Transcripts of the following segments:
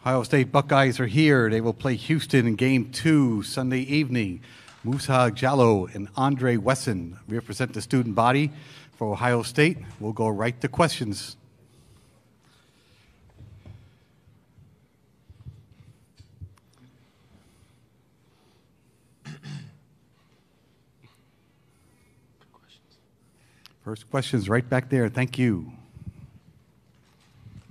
Ohio State Buckeyes are here. They will play Houston in Game 2 Sunday evening. Musa Jallo and Andre Wesson represent the student body for Ohio State. We'll go right to questions. First question's right back there. Thank you.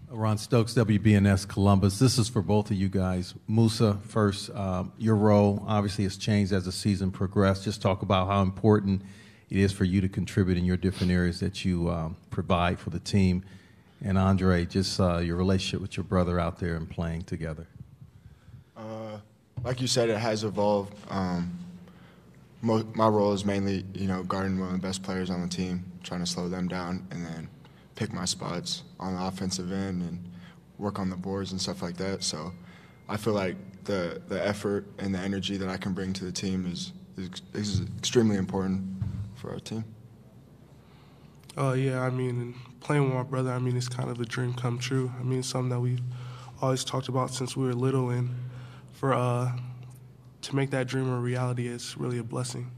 Ron Stokes, WBNS Columbus. This is for both of you guys. Musa, first, your role obviously has changed as the season progressed. Just talk about how important it is for you to contribute in your different areas that you provide for the team. And Andre, just your relationship with your brother out there and playing together. Like you said, it has evolved. My role is mainly, guarding one of the best players on the team, trying to slow them down, and then pick my spots on the offensive end and work on the boards and stuff like that. So I feel like the effort and the energy that I can bring to the team is extremely important for our team. Yeah, playing with my brother, it's kind of a dream come true. It's something that we've always talked about since we were little, and to make that dream a reality is really a blessing.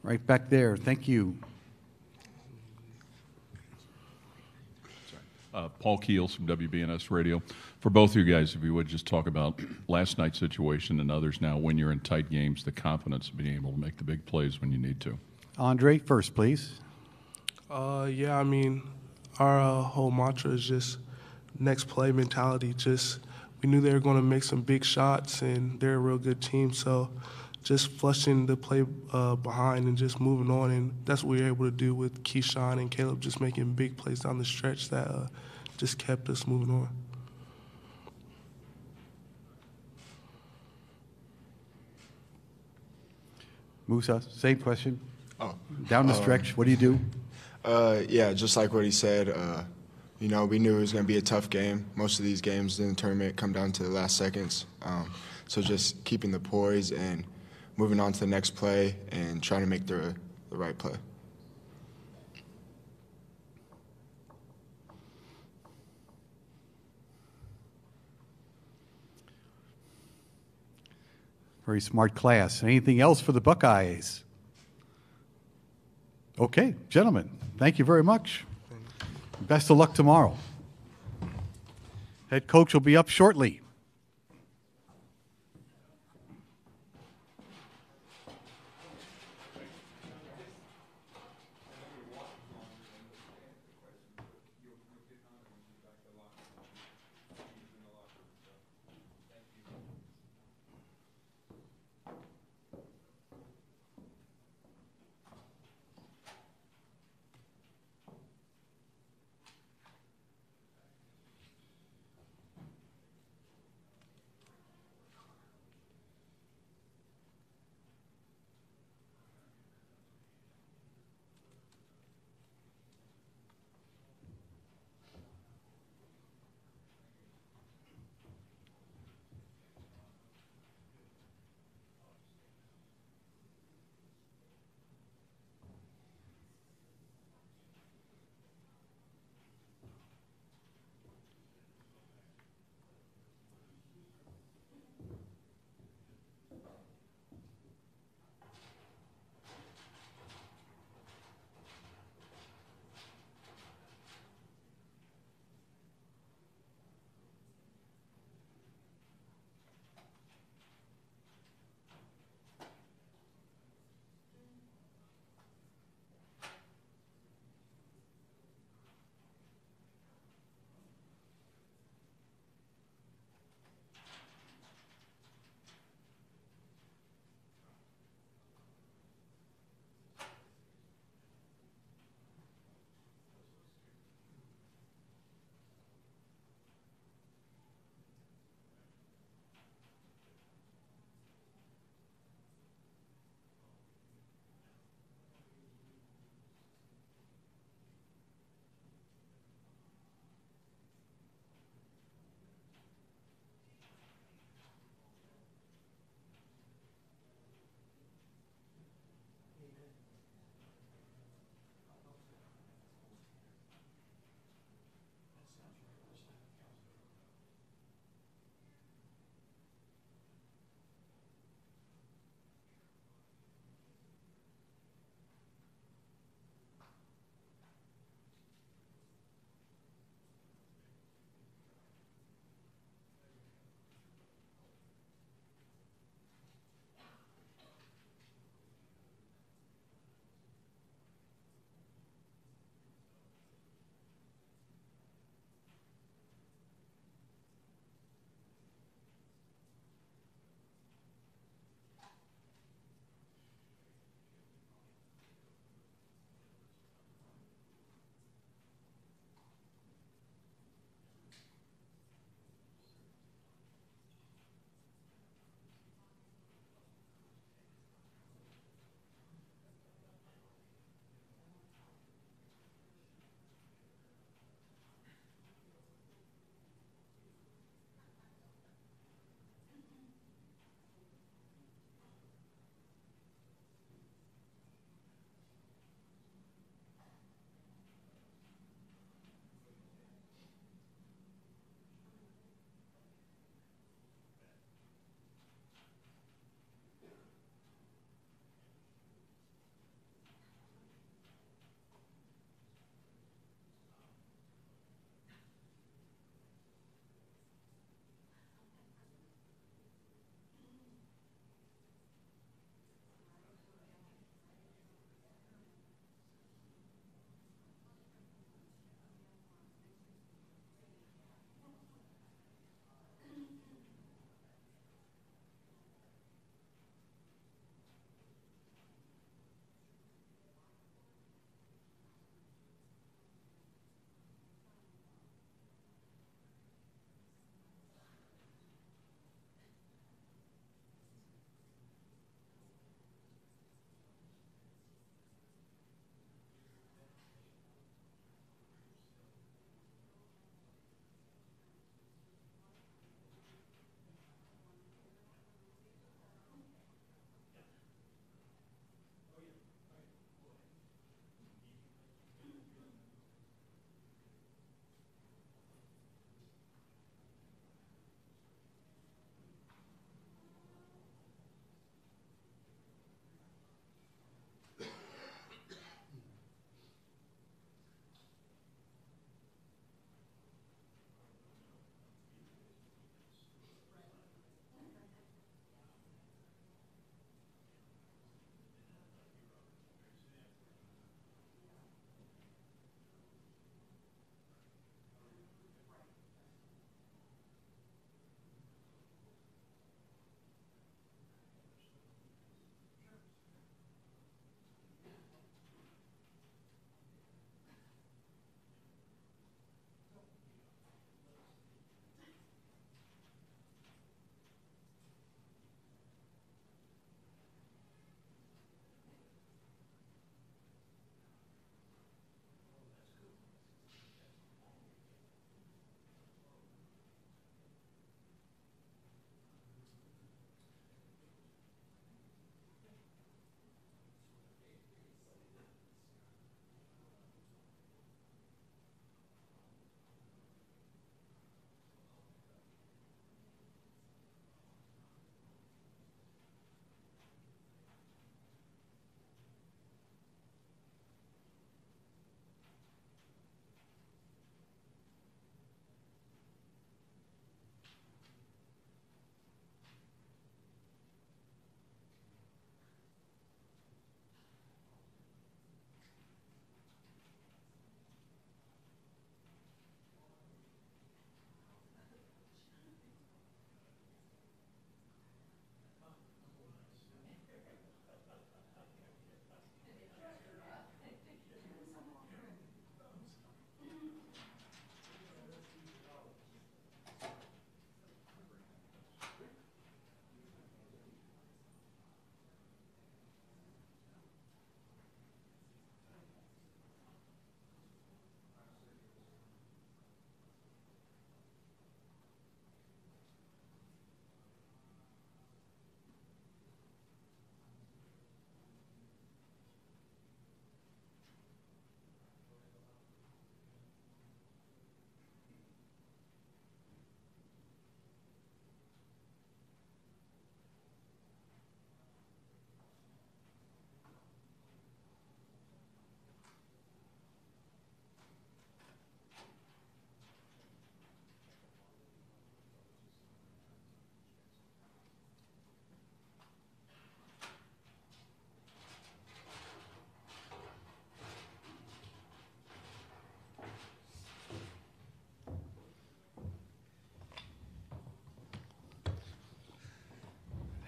Right back there. Thank you. Paul Keels from WBNS Radio. For both of you guys, if you would just talk about last night's situation and others now, when you're in tight games, the confidence of being able to make the big plays when you need to. Andre, first, please. Yeah, our whole mantra is just next play mentality. We knew they were going to make some big shots, and they're a real good team, so just flushing the play behind and just moving on, and that's what we were able to do with Keyshawn and Caleb, just making big plays down the stretch that just kept us moving on. Musa, same question. Oh. Down the stretch, what do you do? Yeah, just like what he said, we knew it was going to be a tough game. Most of these games in the tournament come down to the last seconds. So just keeping the poise and moving on to the next play and trying to make the right play. Very smart class. Anything else for the Buckeyes? Okay, gentlemen, thank you very much. Best of luck tomorrow. Head coach will be up shortly.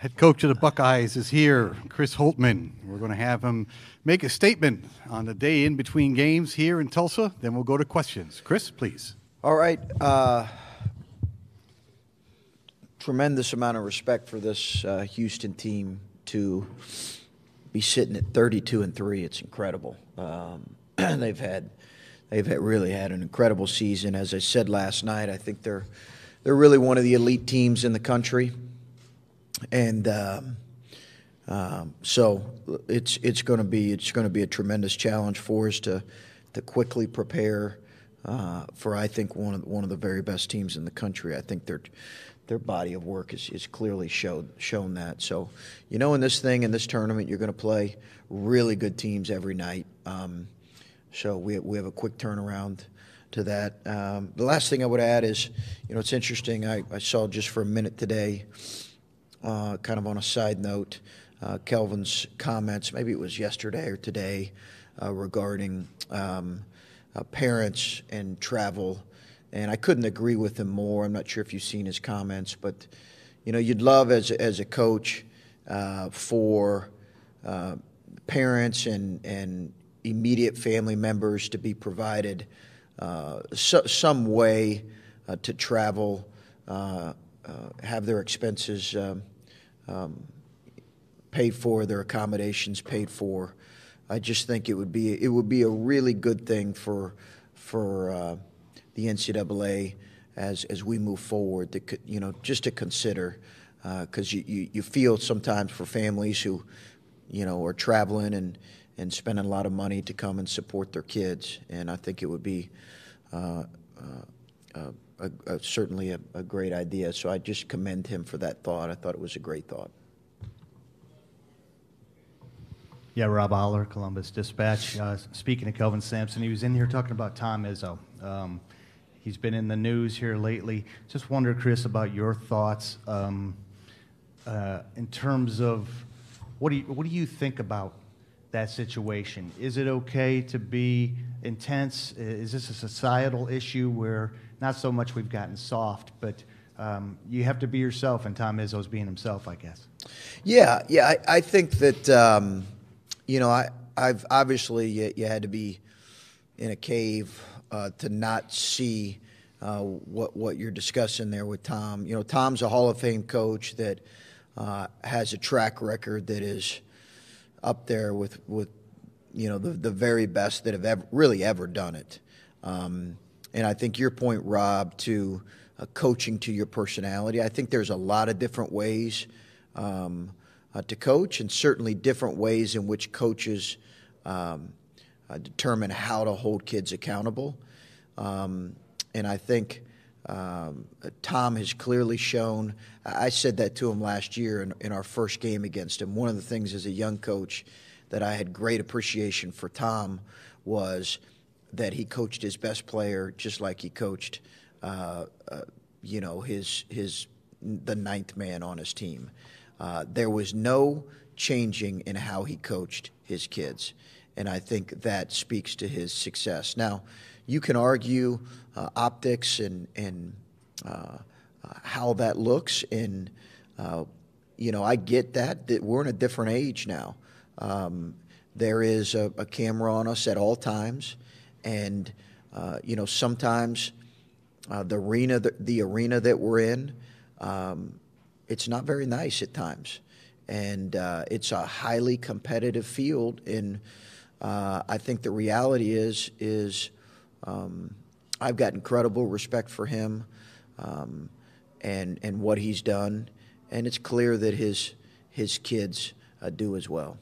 Head coach of the Buckeyes is here, Chris Holtmann. We're going to have him make a statement on the day in between games here in Tulsa. Then we'll go to questions. Chris, please. All right. Tremendous amount of respect for this Houston team to be sitting at 32-3. It's incredible. They've really had an incredible season. As I said last night, I think they're really one of the elite teams in the country. And so it's going to be a tremendous challenge for us to quickly prepare for, I think, one of the very best teams in the country. I think their body of work is clearly shown that. So, in this tournament, you're going to play really good teams every night. So we have a quick turnaround to that. The last thing I would add is, it's interesting. I saw just for a minute today, kind of on a side note, Kelvin's comments, maybe it was yesterday or today, regarding parents and travel. And I couldn't agree with him more. I'm not sure if you've seen his comments, but, you'd love as a coach for parents and immediate family members to be provided some way to travel, have their expenses paid for, their accommodations paid for. I just think it would be a really good thing for the NCAA as we move forward to just to consider, because you feel sometimes for families who are traveling and spending a lot of money to come and support their kids, and I think it would be certainly a great idea. So I just commend him for that thought. I thought it was a great thought. Yeah, Rob Holler, Columbus Dispatch. Speaking of Kelvin Sampson, he was in here talking about Tom Izzo. He's been in the news here lately. Just wonder, Chris, about your thoughts in terms of what do you think about that situation? Is it okay to be intense? Is this a societal issue where not so much we've gotten soft, but you have to be yourself, and Tom Izzo's being himself, I guess? Yeah. I think that I've obviously you had to be in a cave to not see what you're discussing there with Tom. Tom's a Hall of Fame coach that has a track record that is up there with the very best that have ever done it. And I think your point, Rob, to coaching to your personality, I think there's a lot of different ways to coach, and certainly different ways in which coaches determine how to hold kids accountable. And I think Tom has clearly shown, I said that to him last year in our first game against him. One of the things as a young coach that I had great appreciation for Tom was that he coached his best player just like he coached the ninth man on his team. There was no changing in how he coached his kids, and I think that speaks to his success. Now, you can argue optics and how that looks, and I get that we're in a different age now. There is a camera on us at all times, and sometimes the arena that we're in, it's not very nice at times, and it's a highly competitive field. And I think the reality is I've got incredible respect for him and what he's done, and it's clear that his kids do as well.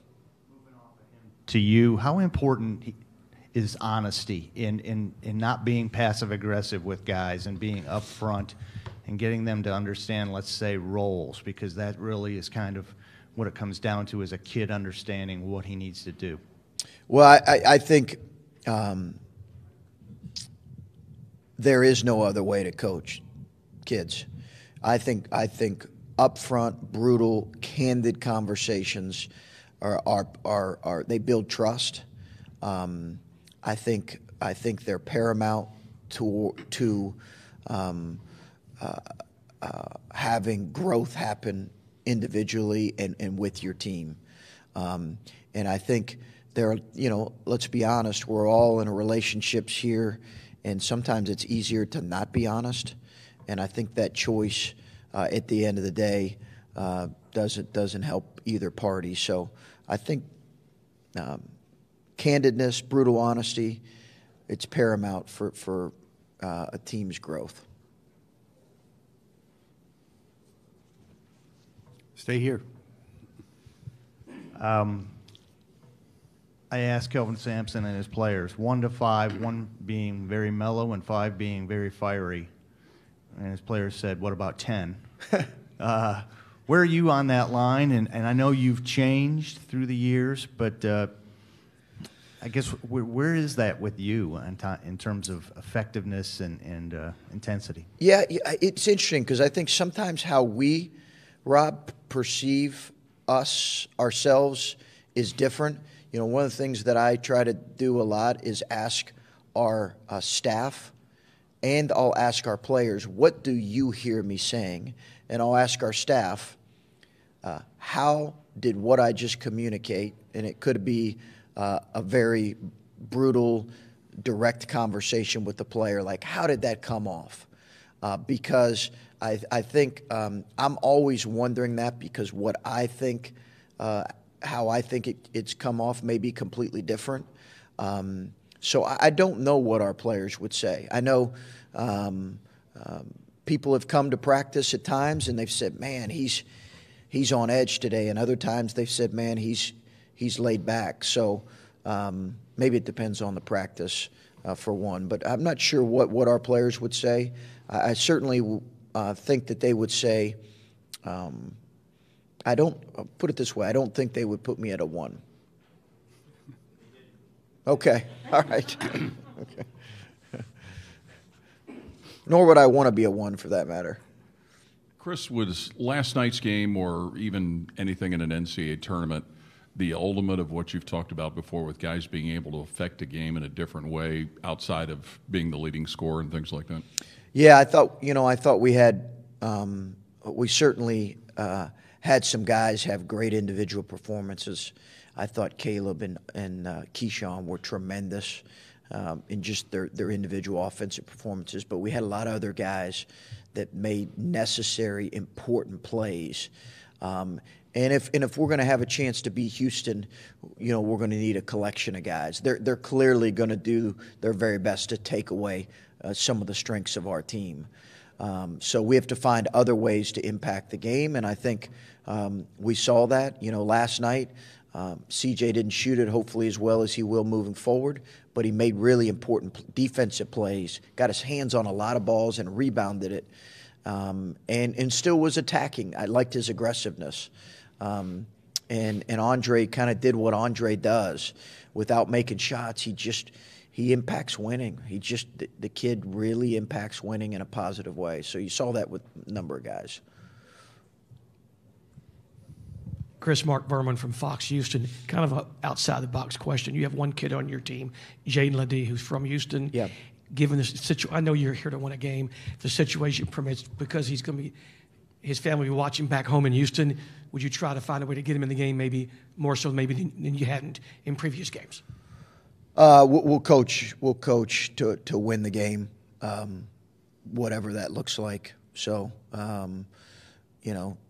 To you, how important is honesty in not being passive aggressive with guys and being upfront and getting them to understand, let's say, roles, because that really is kind of what it comes down to, is a kid understanding what he needs to do? Well, I think there is no other way to coach kids. I think upfront, brutal, candid conversations are they build trust. I think they're paramount to having growth happen individually and with your team. And I think let's be honest, we're all in relationships here, and sometimes it's easier to not be honest. And I think that choice at the end of the day doesn't help either party. So I think candidness, brutal honesty, it's paramount for a team's growth. Stay here. I asked Kelvin Sampson and his players, 1 to 5, 1 being very mellow and 5 being very fiery. And his players said, what about 10? Where are you on that line? And I know you've changed through the years, but I guess where is that with you in terms of effectiveness and intensity? Yeah, it's interesting because I think sometimes how we, Rob, perceive ourselves is different. One of the things that I try to do a lot is ask our staff, and I'll ask our players, what do you hear me saying? And I'll ask our staff, how did what I just communicate, and it could be a very brutal, direct conversation with the player, like how did that come off? Because I think I'm always wondering that, because what I think, how I think it's come off may be completely different. So I don't know what our players would say. I know people have come to practice at times and they've said, man, he's on edge today. And other times they've said, man, he's laid back. So maybe it depends on the practice for one. But I'm not sure what our players would say. I certainly think that they would say, I'll put it this way, I don't think they would put me at a 1. Okay, all right. Okay. Nor would I want to be a 1 for that matter. Chris, was last night's game or even anything in an NCAA tournament the ultimate of what you've talked about before with guys being able to affect a game in a different way outside of being the leading scorer and things like that? Yeah, I thought we had we certainly had some guys have great individual performances. I thought Caleb and Keyshawn were tremendous in just their individual offensive performances, but we had a lot of other guys that made necessary, important plays. And if we're going to have a chance to beat Houston, we're going to need a collection of guys. They're clearly going to do their very best to take away some of the strengths of our team. So we have to find other ways to impact the game, and I think we saw that. Last night, CJ didn't shoot it hopefully as well as he will moving forward, but he made really important defensive plays, got his hands on a lot of balls and rebounded it, and still was attacking. I liked his aggressiveness. And Andre kind of did what Andre does. Without making shots, he impacts winning. The kid really impacts winning in a positive way. So you saw that with a number of guys. Chris, Mark Berman from Fox Houston. Kind of an outside-the-box question. You have one kid on your team, Jaden Ledee, who's from Houston. Yeah. Given the situation, I know you're here to win a game. If the situation permits, because he's going to be, his family will be watching back home in Houston, would you try to find a way to get him in the game, maybe more so maybe than you hadn't in previous games? We'll coach to win the game, whatever that looks like. So,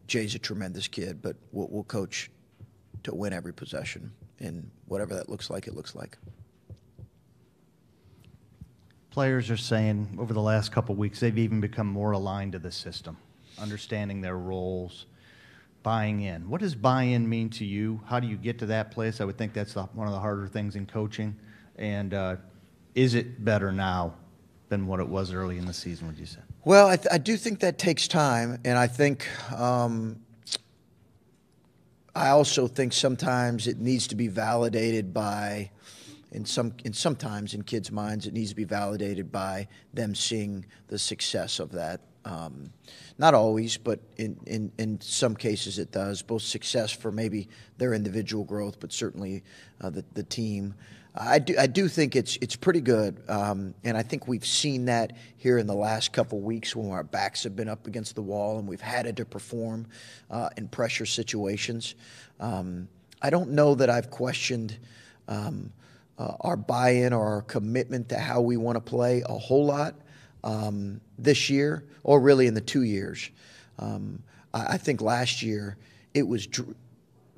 Jay's a tremendous kid, but we'll coach to win every possession, and whatever that looks like, it looks like. Players are saying over the last couple of weeks they've even become more aligned to the system, understanding their roles, buying in. What does buy-in mean to you? How do you get to that place? I would think that's one of the harder things in coaching. And is it better now than what it was early in the season, would you say? Well, I do think that takes time, and I think I also think sometimes it needs to be validated by, sometimes in kids' minds, it needs to be validated by them seeing the success of that. Not always, but in some cases it does. Both success for maybe their individual growth, but certainly the team. I do think it's pretty good, and I think we've seen that here in the last couple weeks when our backs have been up against the wall and we've had to perform in pressure situations. I don't know that I've questioned our buy-in or our commitment to how we want to play a whole lot this year, or really in the 2 years. I think last year it was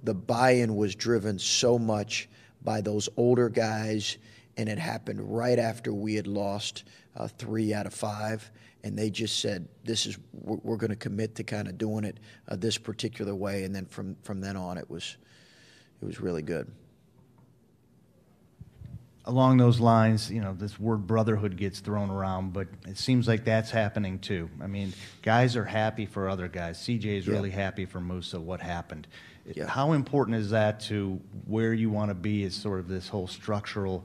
the buy-in was driven so much by those older guys, and it happened right after we had lost 3 out of 5, and they just said, we're going to commit to kind of doing it this particular way, and then from then on it was really good. Along those lines, this word brotherhood gets thrown around, but it seems like that's happening too. I mean, guys are happy for other guys. CJ is really happy for Musa, what happened. Yeah. How important is that to where you want to be as sort of this whole structural,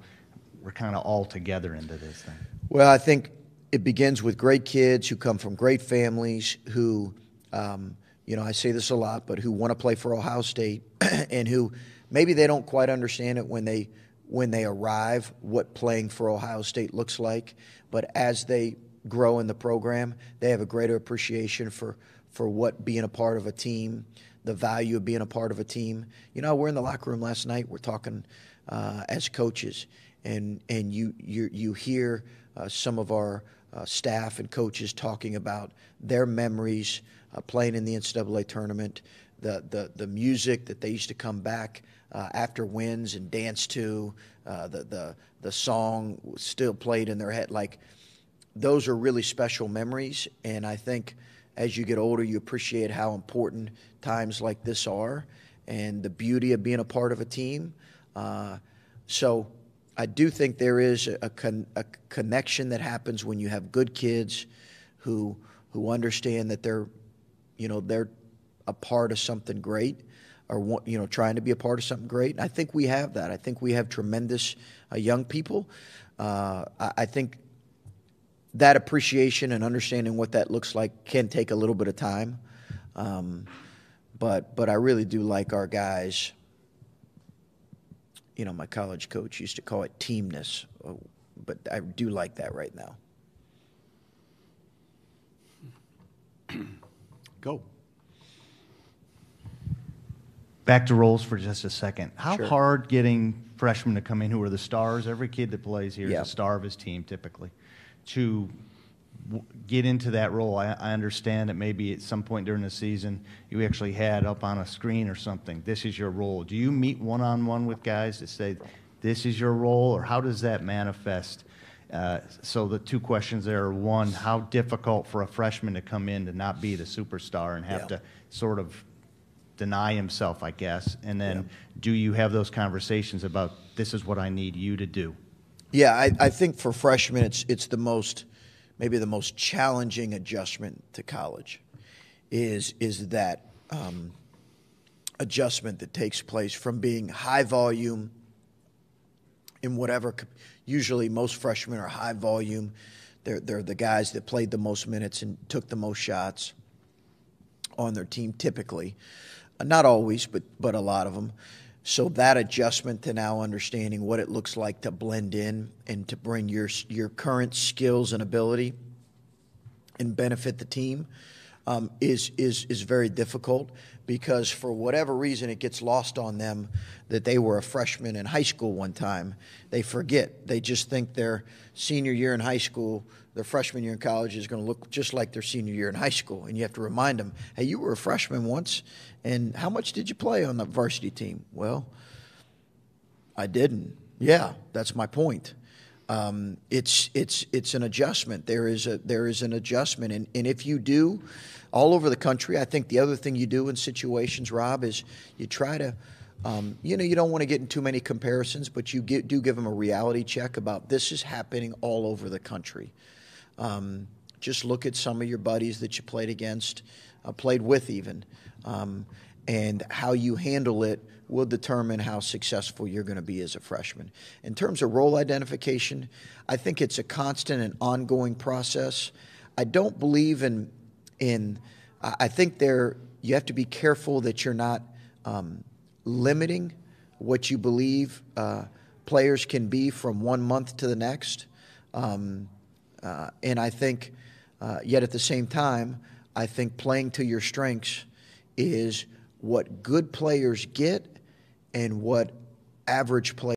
we're kind of all together into this thing? Well, I think it begins with great kids who come from great families who, I say this a lot, but who want to play for Ohio State and who maybe they don't quite understand it when they arrive, what playing for Ohio State looks like. But as they grow in the program, they have a greater appreciation for what being a part of a team, the value of being a part of a team. We're in the locker room last night. We're talking as coaches, and you hear some of our staff and coaches talking about their memories playing in the NCAA tournament, the music that they used to come back after wins and dance to, the song still played in their head. Like, those are really special memories, and I think as you get older, you appreciate how important times like this are and the beauty of being a part of a team. So I do think there is a connection that happens when you have good kids who understand that they're a part of something great, or trying to be a part of something great. And I think we have that. I think we have tremendous young people. I think that appreciation and understanding what that looks like can take a little bit of time. But I really do like our guys. My college coach used to call it teamness, but I do like that right now. Go. Back to roles for just a second. How Sure. hard getting freshmen to come in who are the stars? Every kid that plays here Yeah. is a star of his team typically. To get into that role, I understand that maybe at some point during the season you actually had up on a screen or something, this is your role. Do you meet one-on-one with guys to say, this is your role, or how does that manifest? So the two questions there are, one, how difficult for a freshman to come in to not be the superstar and have to sort of deny himself, I guess, and then do you have those conversations about, this is what I need you to do? Yeah, I think for freshmen it's maybe the most challenging adjustment to college is that adjustment that takes place from being high volume in whatever. Usually most freshmen are high volume. They're the guys that played the most minutes and took the most shots on their team typically. Not always, but a lot of them. So that adjustment to now understanding what it looks like to blend in and to bring your current skills and ability and benefit the team is very difficult, because for whatever reason it gets lost on them that they were a freshman in high school one time. They forget. They just think their senior year in high school, their freshman year in college is going to look just like their senior year in high school. And you have to remind them, hey, you were a freshman once, and how much did you play on the varsity team? Well, I didn't. Yeah, that's my point. It's an adjustment. There is an adjustment, and if you do, all over the country, I think the other thing you do in situations, Rob, is you try to, you don't want to get in too many comparisons, but you do give them a reality check about this is happening all over the country. Just look at some of your buddies that you played against, played with even, and how you handle it will determine how successful you're going to be as a freshman. In terms of role identification, I think it's a constant and ongoing process. I don't believe I think you have to be careful that you're not limiting what you believe players can be from one month to the next. And I think, yet at the same time, I think playing to your strengths is what good players get and what average players